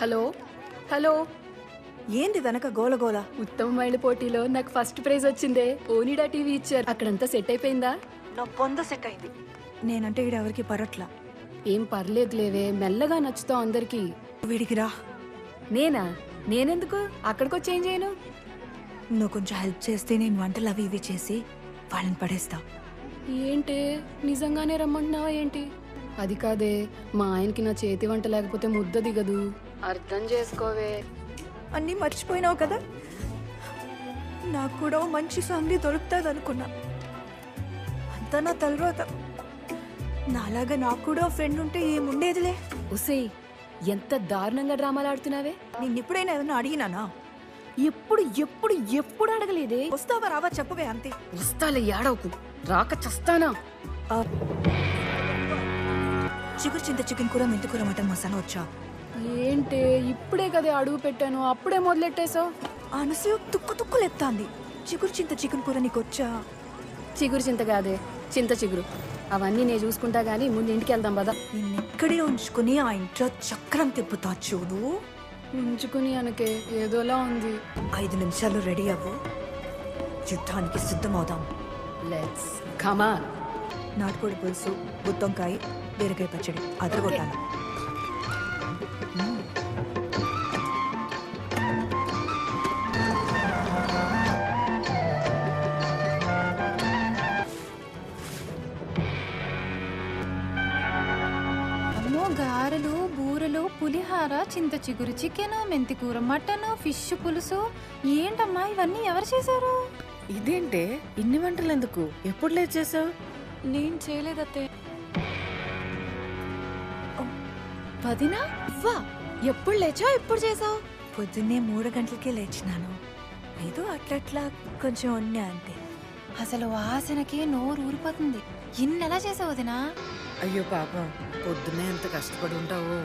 Hello hello ఏంది వెనక గోలగోల? ఉత్తమమైన పోటీలో నాకు ఫస్ట్ ప్రైజ్ వచ్చిందే. ఓనిడా టీవీ ఇచ్చారు. అక్కడంతా సెట్ అయిపోయిందా? నా పొంద సెట్ అయింది. నేనంటే ఈడ ఎవరికి పరట్లా. ఏం పర్లేదులేవే, మెల్లగా నచ్చుతావు అందరికి. వీడికి రా. నేనెందుకు అక్కడికొచ్చి ఏం చేయను? నువ్వు కొంచెం హెల్ప్ చేస్తే నేను వంటలు అవి ఇవి చేసి వాళ్ళని పడేస్తా. ఏంటి, నిజంగానే రమ్మంటున్నావా ఏంటి? అది కాదే, మా ఆయనకి నా చేతి వంట లేకపోతే ముద్ద దిగదు. అర్థం చేసుకోవే. అన్నీ మర్చిపోయినావు కదా. నాకు కూడా ఓ మంచి ఫ్యామిలీ దొరుకుతుంది అనుకున్నా. అంతా నా తర్వాత. నాలాగా నాకు కూడా ఫ్రెండ్ ఉంటే ఏముండేదిలే. ఉసే, ఎంత దారుణంగా డ్రామాలు ఆడుతున్నావే. నిన్నెప్పుడైనా ఏదైనా అడిగినానా? ఎప్పుడు ఎప్పుడు ఎప్పుడు అడగలేదే. వస్తావా రావా చెప్పవే అంతే. వస్తాలే, ఏడవకు. రాక చస్తానా? చికెన్ కూర, మెంతి కూర, మటన్ మసాలా వచ్చా? ఏంటే, ఇప్పుడే కదే అడుగు పెట్టాను, అప్పుడే మొదలెట్టేశావు. అనసూయ తుక్కులెత్తాంది. చికెన్ కూర నీకు వచ్చా? చిగురు చింత కాదే, చింత చిగురు. అవన్నీ నేను చూసుకుంటా గానీ ముందు ఇంటికి వెళ్దాం పదా. నిన్నెక్కడే ఉంచుకుని ఆ ఇంట్లో చక్రం తిప్పుతా చూడు. ఉంచుకుని అనకే ఏదోలా ఉంది. 5 నిమిషాలు రెడీ అవ్వు, యుద్ధానికి సిద్ధమవుదాం. Let's come on. నాటుకోడి పులుసు, గుత్తొంకాయ, బీరకాయ పచ్చడి అదరగొట్టాను. గారెలు, బూరెలు, పులిహార, చింత చిగురు, చికెన్, మెంతికూర, మటన్, ఫిష్ పులుసు. ఏంటమ్మా ఇవన్నీ ఎవరు చేశారు? ఇదేంటే ఇన్ని వంటలు ఎందుకు? ఎప్పుడు లేట్ చేసావు? నేను చేయలేదత్తే. వదినా, ఎప్పుడు లేచా ఎప్పుడు చేసావు? పొద్దున్నే 3 గంటలకే లేచినాను. ఏదో అట్లట్లా కొంచెం ఉన్నా అంతే. అసలు వాసనకి నోరు ఊరిపోతుంది. ఇన్నెలా చేసావు వదినా? అయ్యో పాపం, పొద్దున్నే ఎంత కష్టపడి ఉంటావో.